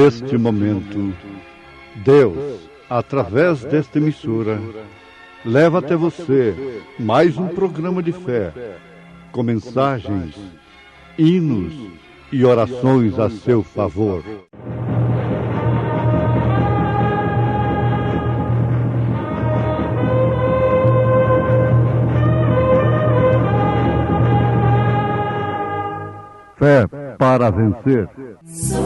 neste momento, Deus, através desta emissora, leva até você mais um programa de fé, com mensagens, hinos e orações a seu favor. Fé para vencer. Somente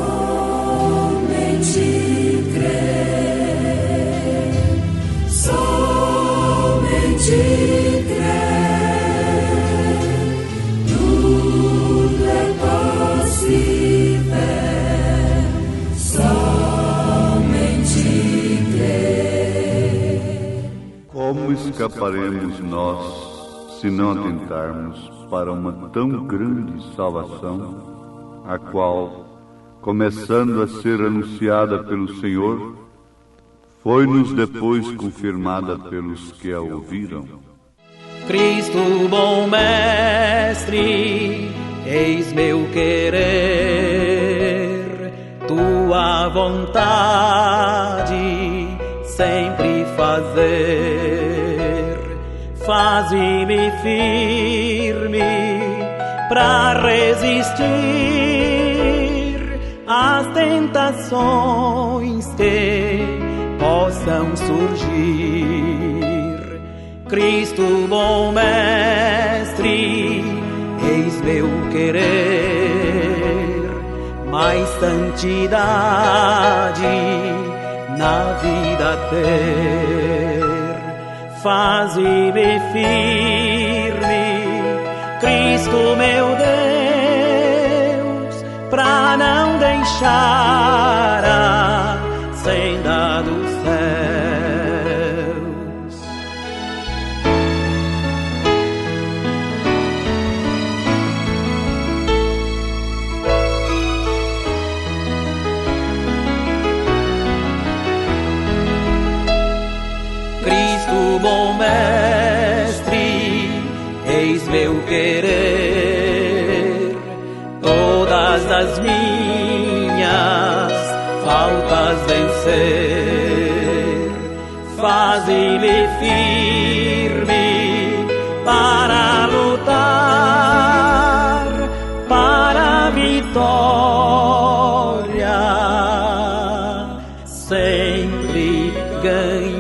crer, somente crer, tudo é possível, somente crer. Como escaparemos nós se não atentarmos para uma tão grande salvação, a qual, começando a ser anunciada pelo Senhor, foi-nos depois confirmada pelos que a ouviram? Cristo, bom mestre, eis meu querer, tua vontade sempre fazer. Faze-me firme pra resistir às tentações que possam surgir. Cristo, bom mestre, eis meu querer, mais santidade na vida ter. Faze-me firme, Cristo meu Deus, pra não deixar a senda dos céus. Cristo, bom mestre, eis meu querer, todas as minhas faltas vencer. Faze-me firme para lutar para a vitória, sempre ganhar.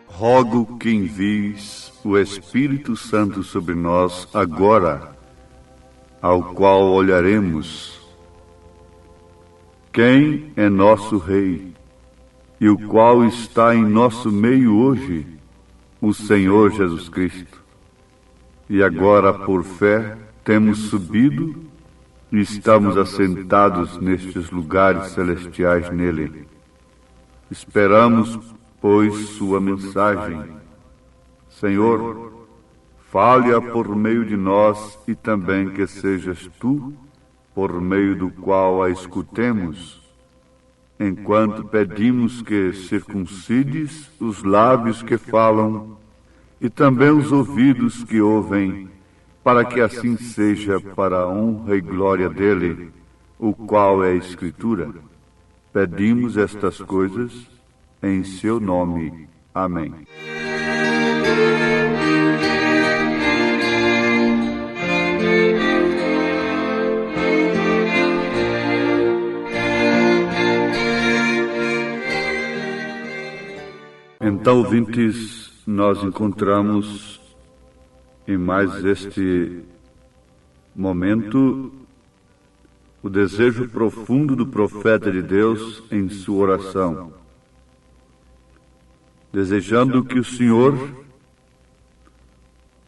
Rogo que envies o Espírito Santo sobre nós agora, ao qual olharemos. Quem é nosso Rei, e o qual está em nosso meio hoje? O Senhor Jesus Cristo. E agora, por fé, temos subido e estamos assentados nestes lugares celestiais nele. Esperamos, pois, sua mensagem. Senhor, fale-a por meio de nós e também que sejas tu, por meio do qual a escutemos, enquanto pedimos que circuncides os lábios que falam e também os ouvidos que ouvem, para que assim seja para a honra e glória dele, o qual é a Escritura. Pedimos estas coisas em seu nome. Amém. Então, ouvintes, nós encontramos em mais este momento o desejo profundo do profeta de Deus em sua oração, desejando que o Senhor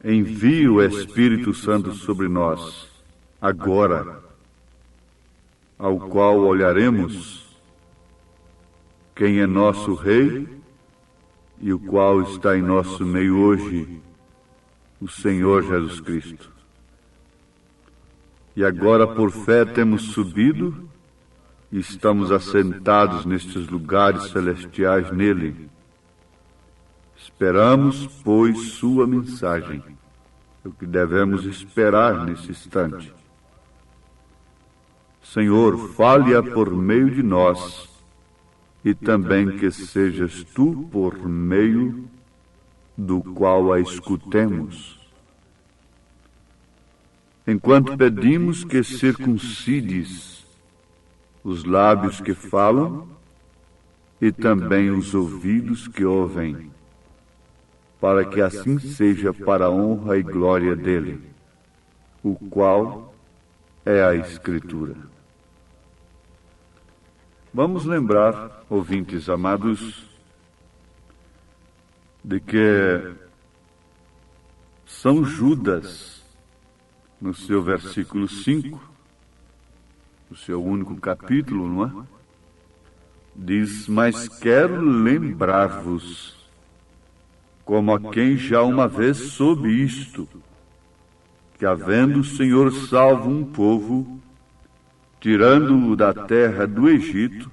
envie o Espírito Santo sobre nós, agora, ao qual olharemos, quem é nosso Rei e o qual está em nosso meio hoje, o Senhor Jesus Cristo. E agora, por fé, temos subido e estamos assentados nestes lugares celestiais nele. Esperamos, pois, sua mensagem, o que devemos esperar nesse instante. Senhor, fale-a por meio de nós, e também que sejas tu por meio do qual a escutemos. Enquanto pedimos que circuncides os lábios que falam e também os ouvidos que ouvem, para que assim seja para a honra e glória dele, o qual é a Escritura. Vamos lembrar, ouvintes amados, de que São Judas, no seu versículo 5, o seu único capítulo, não é? Diz: mas quero lembrar-vos, como a quem já uma vez soube isto, que havendo o Senhor salvo um povo, tirando-o da terra do Egito,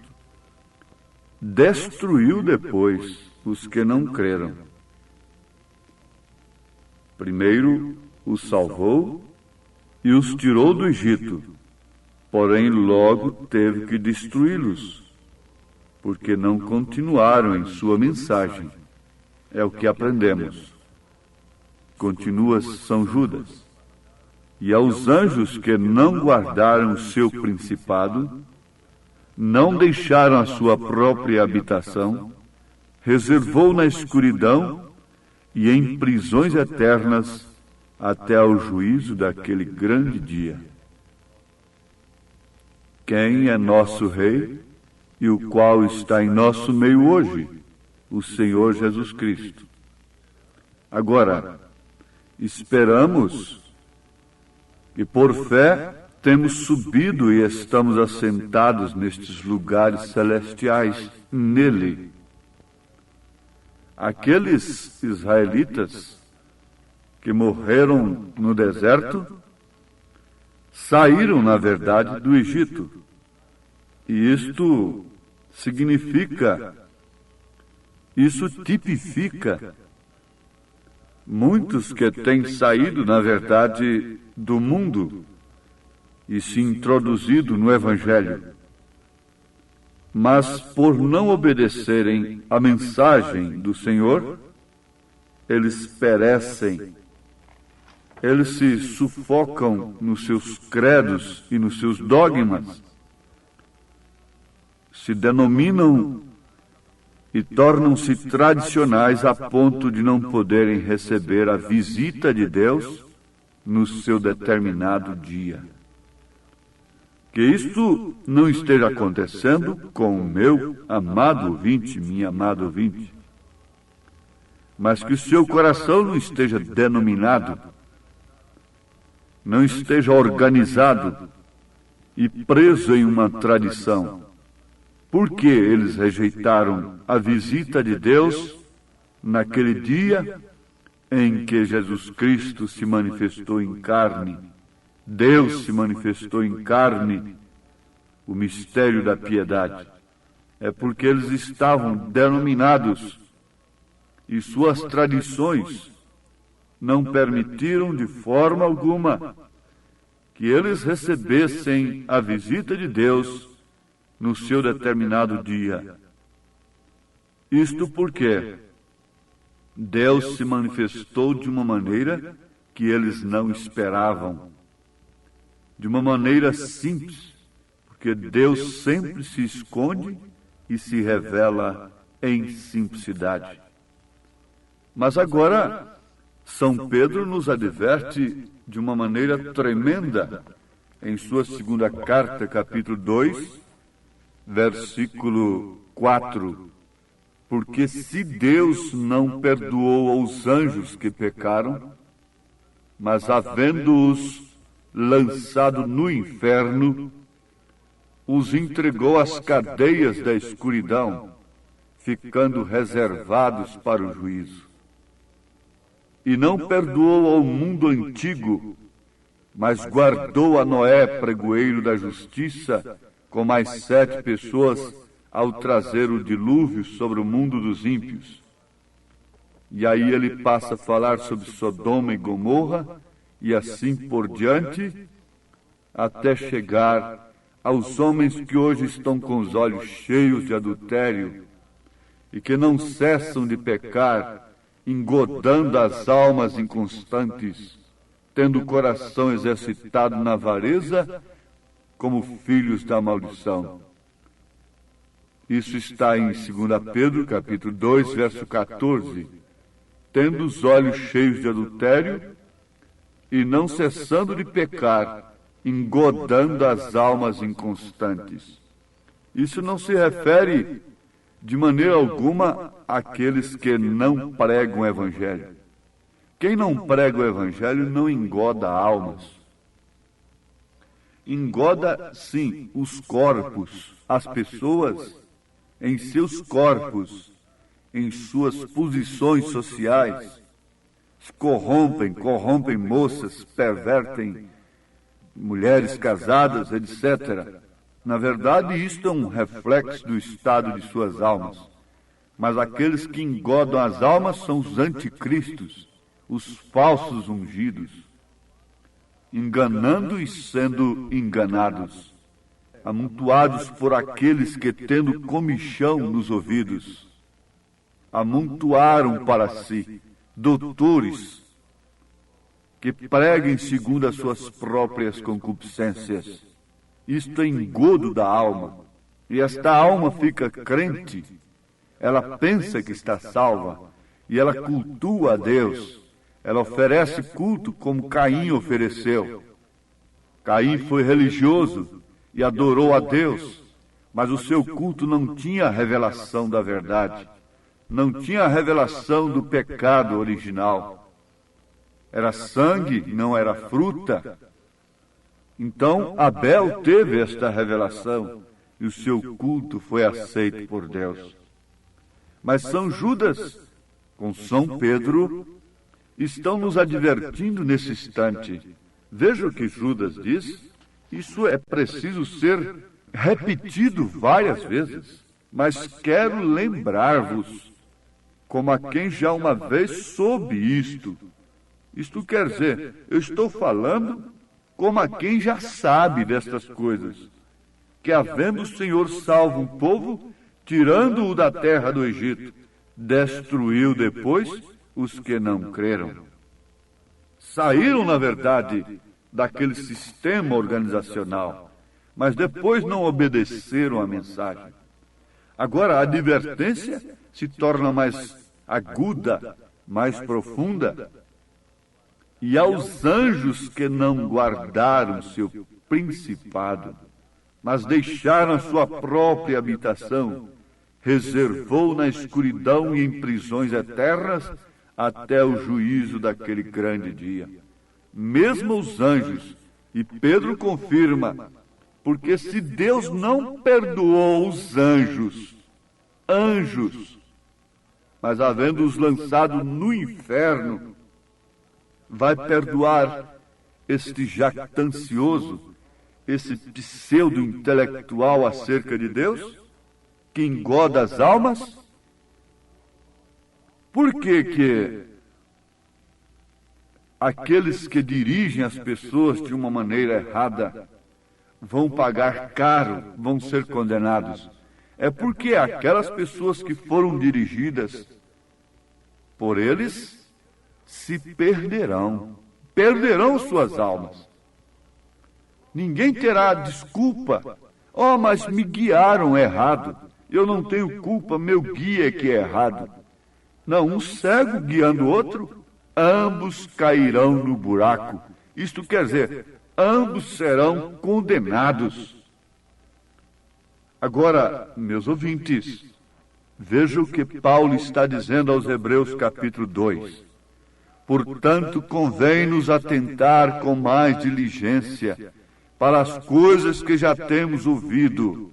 destruiu depois os que não creram. Primeiro os salvou e os tirou do Egito, porém logo teve que destruí-los, porque não continuaram em sua mensagem. É o que aprendemos. Continua São Judas. E aos anjos que não guardaram o seu principado, não deixaram a sua própria habitação, reservou na escuridão e em prisões eternas até ao juízo daquele grande dia. Quem é nosso Rei e o qual está em nosso meio hoje? O Senhor Jesus Cristo. Agora, esperamos e por fé temos subido e estamos assentados nestes lugares celestiais nele. Aqueles israelitas que morreram no deserto saíram, na verdade, do Egito. E isto significa, isso tipifica muitos que têm saído, na verdade, do mundo e se introduzido no Evangelho. Mas por não obedecerem à mensagem do Senhor, eles perecem. Eles se sufocam nos seus credos e nos seus dogmas, se denominam e tornam-se tradicionais a ponto de não poderem receber a visita de Deus no seu determinado dia. Que isto não esteja acontecendo com o meu amado ouvinte, minha amada ouvinte, mas que o seu coração não esteja denominado, não esteja organizado e preso em uma tradição. Porque eles rejeitaram a visita de Deus naquele dia em que Jesus Cristo se manifestou em carne. Deus se manifestou em carne, o mistério da piedade. É porque eles estavam denominados e suas tradições não permitiram de forma alguma que eles recebessem a visita de Deus no seu determinado dia. Isto porque Deus se manifestou de uma maneira que eles não esperavam, de uma maneira simples, porque Deus sempre se esconde e se revela em simplicidade. Mas agora, São Pedro nos adverte de uma maneira tremenda em sua segunda carta, capítulo 2, versículo 4. Porque se Deus não perdoou aos anjos que pecaram, mas havendo-os lançado no inferno, os entregou às cadeias da escuridão, ficando reservados para o juízo. e não perdoou ao mundo antigo, mas guardou a Noé, pregoeiro da justiça, com mais 7 pessoas, ao trazer o dilúvio sobre o mundo dos ímpios. E aí ele passa a falar sobre Sodoma e Gomorra, e assim por diante, até chegar aos homens que hoje estão com os olhos cheios de adultério e que não cessam de pecar, engodando as almas inconstantes, tendo o coração exercitado na avareza, como filhos da maldição. Isso está em 2 Pedro, capítulo 2, verso 14. Tendo os olhos cheios de adultério e não cessando de pecar, engodando as almas inconstantes. Isso não se refere de maneira alguma àqueles que não pregam o Evangelho. Quem não prega o Evangelho não engoda almas. Engoda, sim, os corpos, as pessoas em seus corpos, em suas posições sociais, se corrompem moças, pervertem mulheres casadas, etc. Na verdade, isto é um reflexo do estado de suas almas. Mas aqueles que engodam as almas são os anticristos, os falsos ungidos, enganando e sendo enganados, amontoados por aqueles que, tendo comichão nos ouvidos, amontoaram para si doutores que preguem segundo as suas próprias concupiscências. Isto é engodo da alma. E esta alma fica crente. Ela pensa que está salva. E ela cultua a Deus. Ela oferece culto como Caim ofereceu. Caim foi religioso e adorou a Deus. Mas o seu culto não tinha a revelação da verdade. Não tinha a revelação do pecado original. Era sangue, não era fruta. Então, Abel teve esta revelação e o seu culto foi aceito por Deus. Mas São Judas, com São Pedro, estão nos advertindo nesse instante. Veja o que Judas diz. Isso é preciso ser repetido várias vezes. Mas quero lembrar-vos, como a quem já uma vez soube isto. Isto quer dizer, eu estou falando como a quem já sabe destas coisas, que havendo o Senhor salvo um povo, tirando-o da terra do Egito, destruiu depois os que não creram. Saíram, na verdade, daquele sistema organizacional, mas depois não obedeceram à mensagem. Agora a advertência se torna mais aguda, mais profunda. E aos anjos que não guardaram seu principado, mas deixaram a sua própria habitação, reservou na escuridão e em prisões eternas até o juízo daquele grande dia. Mesmo os anjos, e Pedro confirma, porque se Deus não perdoou os anjos, mas havendo-os lançado no inferno, vai perdoar este jactancioso, esse pseudo-intelectual acerca de Deus, que engoda as almas? Por que aqueles que dirigem as pessoas de uma maneira errada vão pagar caro, vão ser condenados? É porque aquelas pessoas que foram dirigidas por eles se perderão suas almas. Ninguém terá desculpa. Oh, mas me guiaram errado. Eu não tenho culpa, meu guia é que é errado. Não, um cego guiando outro, ambos cairão no buraco. Isto quer dizer, ambos serão condenados. Agora, meus ouvintes, vejam o que Paulo está dizendo aos Hebreus capítulo 2. Portanto, convém-nos atentar com mais diligência para as coisas que já temos ouvido,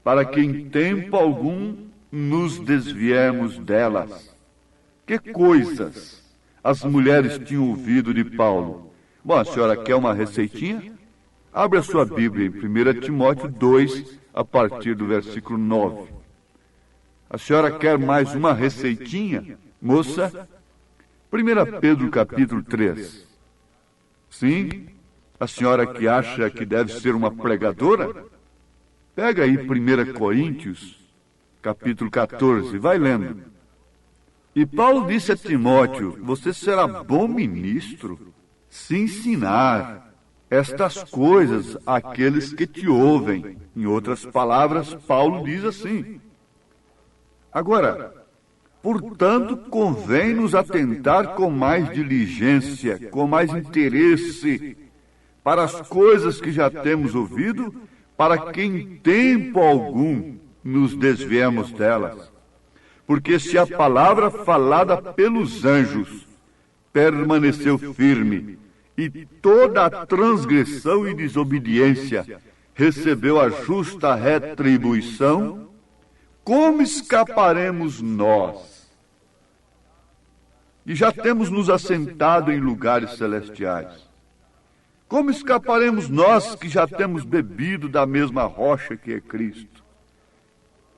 para que em tempo algum nos desviemos delas. Que coisas? as mulheres tinham ouvido de Paulo. Bom, a senhora quer uma receitinha? Abre a sua Bíblia em 1 Timóteo 2, a partir do versículo 9. A senhora quer mais uma receitinha, moça? 1 Pedro capítulo 3. Sim? A senhora que acha que deve ser uma pregadora? Pega aí 1 Coríntios, capítulo 14, vai lendo. E Paulo disse a Timóteo, você será bom ministro, se ensinar estas coisas àqueles que te ouvem. Em outras palavras, Paulo diz assim. Agora, portanto, convém nos atentar com mais diligência, com mais interesse, para as coisas que já temos ouvido, para que em tempo algum nos desviemos delas. Porque se a palavra falada pelos anjos permaneceu firme, e toda a transgressão e desobediência recebeu a justa retribuição, como escaparemos nós? E já temos nos assentado em lugares celestiais. Como escaparemos nós que já temos bebido da mesma rocha que é Cristo?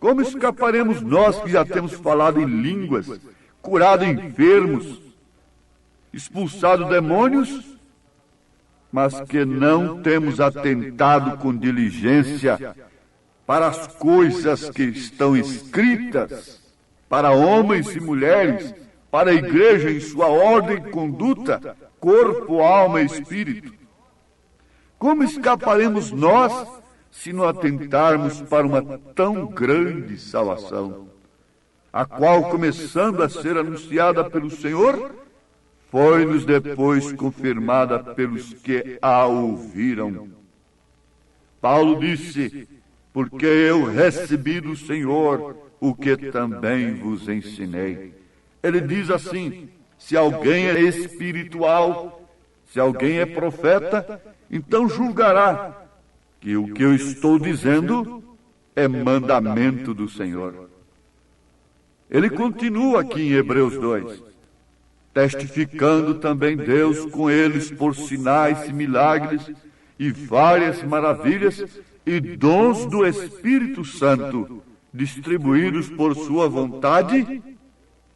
Como escaparemos nós que já temos falado em línguas, curado enfermos, expulsado demônios, mas que não temos atentado com diligência para as coisas que estão escritas, para homens e mulheres, para a igreja em sua ordem e conduta, corpo, alma e espírito? Como escaparemos nós se não atentarmos para uma tão grande salvação, a qual, começando a ser anunciada pelo Senhor, foi-nos depois confirmada pelos que a ouviram? Paulo disse, porque eu recebi do Senhor o que também vos ensinei. Ele diz assim, se alguém é espiritual, se alguém é profeta, então julgará que o que eu estou dizendo é mandamento do Senhor. Ele continua aqui em Hebreus 2, testificando também Deus com eles por sinais e milagres e várias maravilhas e dons do Espírito Santo, distribuídos por sua vontade.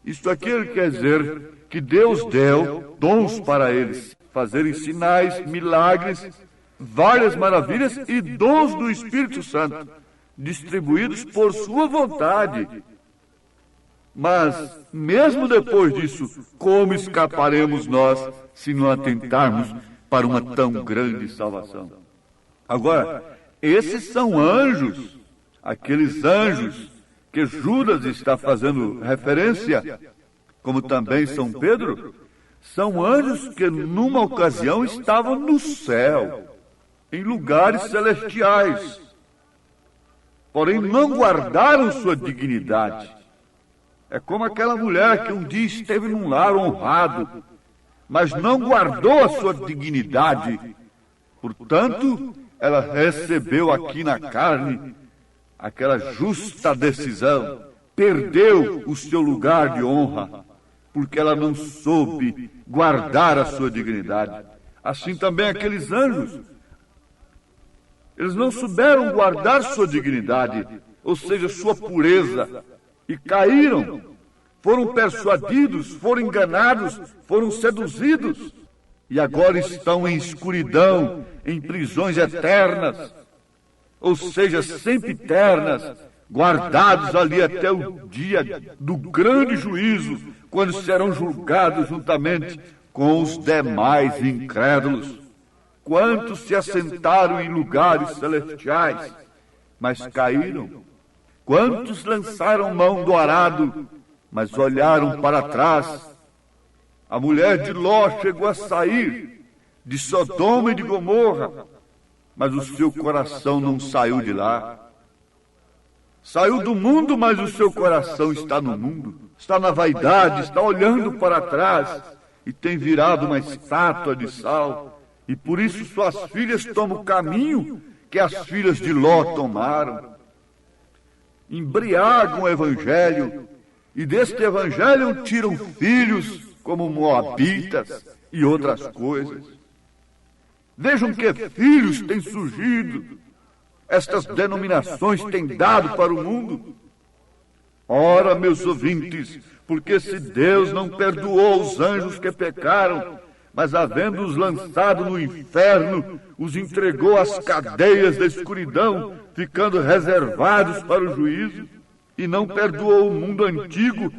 Isto aqui quer dizer que Deus deu dons para eles, fazerem sinais, milagres, várias maravilhas e dons do Espírito Santo, distribuídos por sua vontade. Mas, mesmo depois disso, como escaparemos nós se não atentarmos para uma tão grande salvação? Agora, esses são anjos, aqueles anjos que Judas está fazendo referência, como também São Pedro, são anjos que numa ocasião estavam no céu, em lugares celestiais. Porém, não guardaram sua dignidade. É como aquela mulher que um dia esteve num lar honrado, mas não guardou a sua dignidade. Portanto, ela recebeu aqui na carne aquela justa decisão, perdeu o seu lugar de honra, porque ela não soube guardar a sua dignidade. Assim também aqueles anjos, eles não souberam guardar sua dignidade, ou seja, sua pureza, e caíram, foram persuadidos, foram enganados, foram seduzidos, e agora estão em escuridão, em prisões eternas, ou seja, sempiternas, guardados ali até o dia do grande juízo, quando serão julgados juntamente com os demais incrédulos. Quantos se assentaram em lugares celestiais, mas caíram? Quantos lançaram mão do arado, mas olharam para trás? A mulher de Ló chegou a sair de Sodoma e de Gomorra, mas o seu coração não saiu de lá. Saiu do mundo, mas o seu coração está no mundo, está na vaidade, está olhando para trás e tem virado uma estátua de sal. E por isso suas filhas tomam o caminho que as filhas de Ló tomaram. Embriagam o evangelho, e deste evangelho tiram filhos como moabitas e outras coisas. Vejam que filhos têm surgido, estas denominações têm dado para o mundo. Ora, meus ouvintes, porque se Deus não perdoou os anjos que pecaram, mas havendo-os lançado no inferno, os entregou às cadeias da escuridão, ficando reservados para o juízo, e não perdoou o mundo antigo.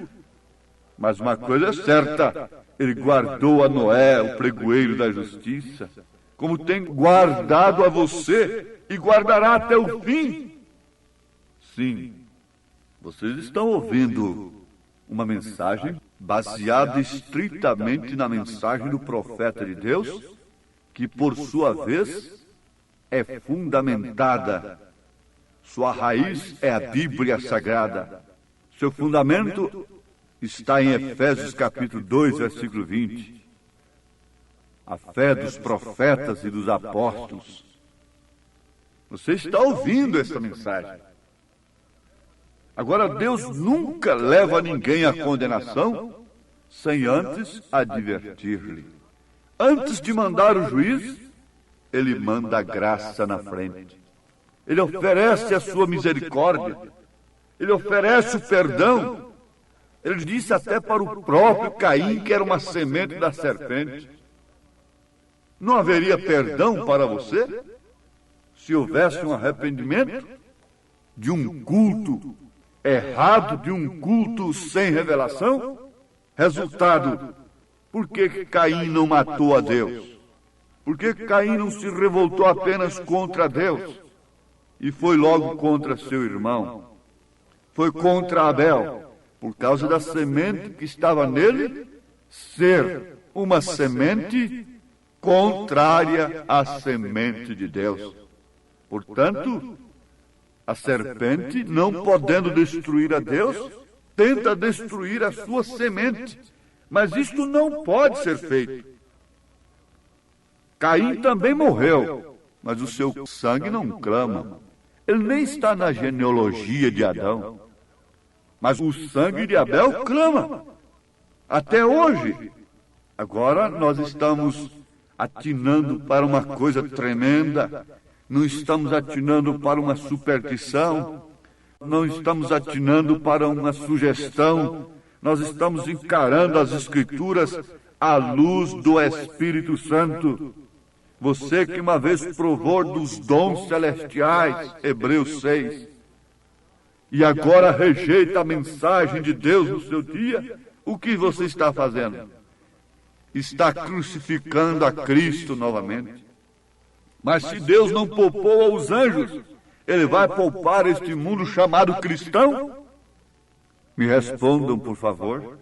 Mas uma coisa é certa, ele guardou a Noé, o pregoeiro da justiça, como tem guardado a você e guardará até o fim. Sim, vocês estão ouvindo uma mensagem baseada estritamente na mensagem do profeta de Deus, que por sua vez é fundamentada. Sua raiz é a Bíblia Sagrada. Seu fundamento está em Efésios capítulo 2, versículo 20. A fé dos profetas e dos apóstolos. Você está ouvindo essa mensagem. Agora, Deus nunca leva ninguém à condenação sem antes advertir-lhe. Antes de mandar o juízo, ele manda a graça na frente. Ele oferece a sua misericórdia. Ele oferece o perdão. Ele disse até para o próprio Caim, que era uma semente da serpente: não haveria perdão para você se houvesse um arrependimento de um culto errado, de um culto sem revelação? Resultado, por que Caim não matou a Deus? Por que Caim não se revoltou apenas contra Deus e foi logo contra seu irmão? Foi contra Abel, por causa da semente que estava nele ser uma semente contrária à semente de Deus. Portanto, a serpente, não podendo destruir a Deus, tenta destruir a sua semente. Mas isto não pode ser feito. Caim também morreu, mas o seu sangue não clama. Ele nem está na genealogia de Adão. Mas o sangue de Abel clama. Até hoje. Agora nós estamos atinando para uma coisa tremenda. Não estamos atinando para uma superstição, não estamos atinando para uma sugestão, nós estamos encarando as Escrituras à luz do Espírito Santo. Você que uma vez provou dos dons celestiais, Hebreus 6, e agora rejeita a mensagem de Deus no seu dia, o que você está fazendo? Está crucificando a Cristo novamente. Mas se Deus não poupou aos anjos, Ele vai poupar este mundo chamado cristão? Me respondam, por favor.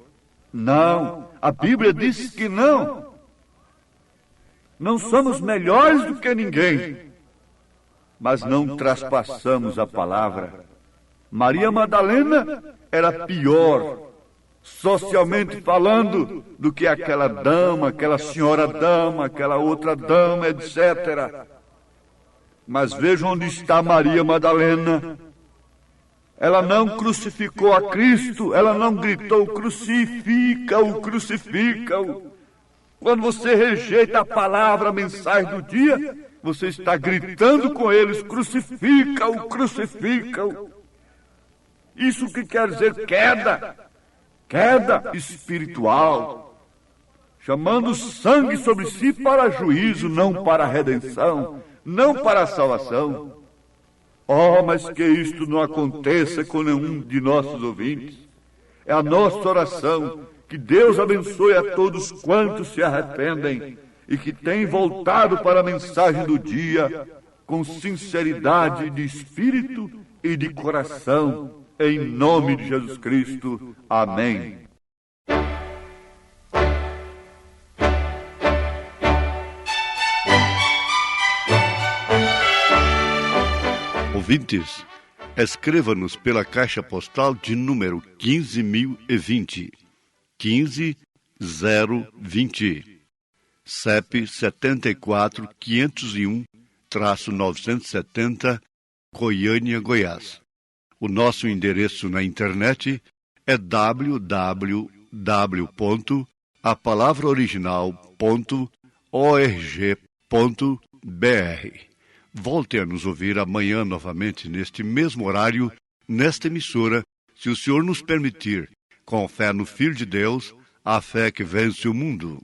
Não, a Bíblia diz que não. Não somos melhores do que ninguém, mas não traspassamos a palavra. Maria Madalena era pior, socialmente falando, do que aquela dama, aquela senhora dama, aquela outra dama, etc. Mas vejam onde está Maria Madalena. Ela não crucificou a Cristo, ela não gritou: crucifica-o, crucifica-o. Quando você rejeita a palavra, a mensagem do dia, você está gritando com eles: crucifica-o, crucifica-o. Isso que quer dizer queda espiritual, chamando sangue sobre si para juízo, não para redenção, não para a salvação. Oh, mas que isto não aconteça com nenhum de nossos ouvintes. É a nossa oração, que Deus abençoe a todos quantos se arrependem e que têm voltado para a mensagem do dia com sinceridade de espírito e de coração. Em nome de Jesus Cristo. Amém. Ouvintes, escreva-nos pela caixa postal de número 15.020, 15020, CEP 74.501-970, Goiânia, Goiás. O nosso endereço na internet é www.awr.org. a palavra original.org.br. Volte a nos ouvir amanhã novamente neste mesmo horário, nesta emissora, se o Senhor nos permitir, com fé no Filho de Deus, a fé que vence o mundo.